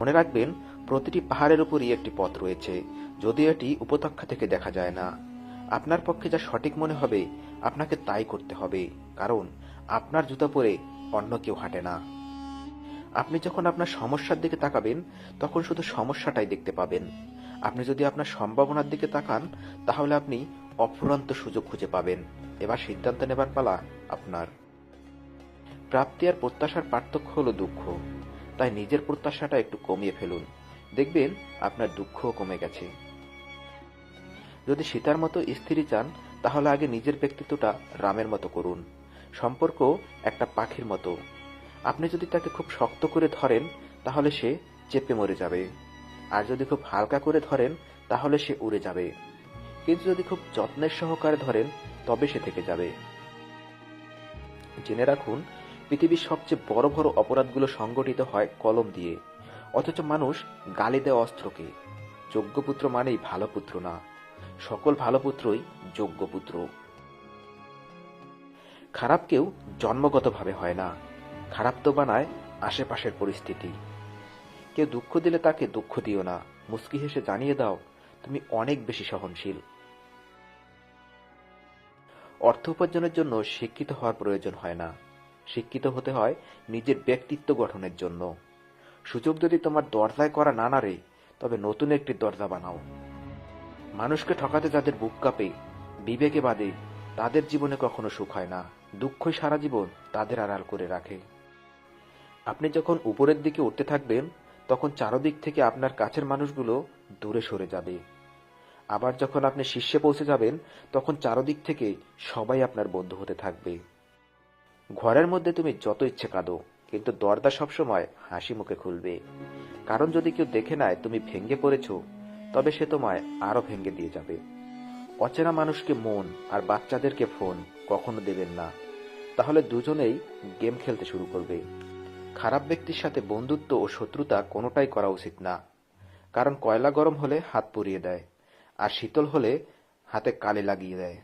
মনে রাখবেন, প্রতিটি পাহাড়ের উপরই একটি পথ রয়েছে, যদিও এটি উপত্যকা থেকে দেখা যায় না। আপনার পক্ষে যা সঠিক মনে হবে আপনাকে তাই করতে হবে, কারণ আপনার জুতা পরে অন্য কেউ হাঁটে না। আপনি যখন আপনার সমস্যার দিকে তাকাবেন তখন শুধু সমস্যাটাই দেখতে পাবেন। আপনি যদি আপনার সম্ভাবনার দিকে তাকান তাহলে আপনি অফুরন্ত সুযোগ খুঁজে পাবেন। এবার সিদ্ধান্ত নেবার পালা আপনার। প্রাপ্তি আর প্রত্যাশার পার্থক্য হলো দুঃখ, তাই নিজের প্রত্যাশাটা একটু কমিয়ে ফেলুন, দেখবেন আপনার দুঃখও কমে গেছে। যদি সীতার মতো স্ত্রী চান তাহলে আগে নিজের ব্যক্তিত্বটা রামের মতো করুন। সম্পর্ক একটা পাখির মতো, আপনি যদি তাকে খুব শক্ত করে ধরেন তাহলে সে চেপে মরে যাবে, আর যদি খুব হালকা করে ধরেন তাহলে সে উড়ে যাবে। কিন্তু যদি খুব যত্নের সহকারে ধরেন তবে সে থেকে যাবে। জেনে রাখুন, পৃথিবীর সবচেয়ে বড় বড় অপরাধগুলো সংগঠিত হয় কলম দিয়ে, অথচ মানুষ গালি দেয় অস্ত্রকে। যোগ্য পুত্র মানেই ভালো পুত্র না, সকল ভালো পুত্রই যোগ্য পুত্র। খারাপ কেউ জন্মগতভাবে হয় না, খারাপ তো বানায় আশেপাশের পরিস্থিতি। কেউ দুঃখ দিলে তাকে দুঃখ দিও না, মুচকি হেসে জানিয়ে দাও তুমি অনেক বেশি সহনশীল। অর্থ উপার্জনের জন্য শিক্ষিত হওয়ার প্রয়োজন হয় না, শিক্ষিত হতে হয় নিজের ব্যক্তিত্ব গঠনের জন্য। সুযোগ যদি তোমার দরজায় করা না নাড়ে তবে নতুন একটি দরজা বানাও। মানুষকে ঠকাতে যাদের বুক কাঁপে, বিবেকে বাদে, তাদের জীবনে কখনো সুখ হয় না, দুঃখই সারা জীবন তাদের আড়াল করে রাখে। আপনি যখন উপরের দিকে উঠতে থাকবেন তখন চারদিক থেকে আপনার কাছের মানুষগুলো দূরে সরে যাবে। আবার যখন আপনি শীর্ষে পৌঁছে যাবেন তখন চারদিক থেকে সবাই আপনার বন্ধু হতে থাকবে। ঘরের মধ্যে তুমি যত ইচ্ছে কাঁদো, কিন্তু দরজা সবসময় হাসি মুখে খুলবে, কারণ যদি কেউ দেখে নেয় তুমি ভেঙে পড়েছো তবে সে তোমায় আরো ভেঙে দিয়ে যাবে। অচেনা মানুষকে মন আর বাচ্চাদেরকে ফোন কখনো দেবেন না, তাহলে দুজনেই গেম খেলতে শুরু করবে। খারাপ ব্যক্তির সাথে বন্ধুত্ব ও শত্রুতা কোনোটাই করা উচিত না, কারণ কয়লা গরম হলে হাত পুড়িয়ে দেয়, আর শীতল হলে হাতে কালি লাগিয়ে দেয়।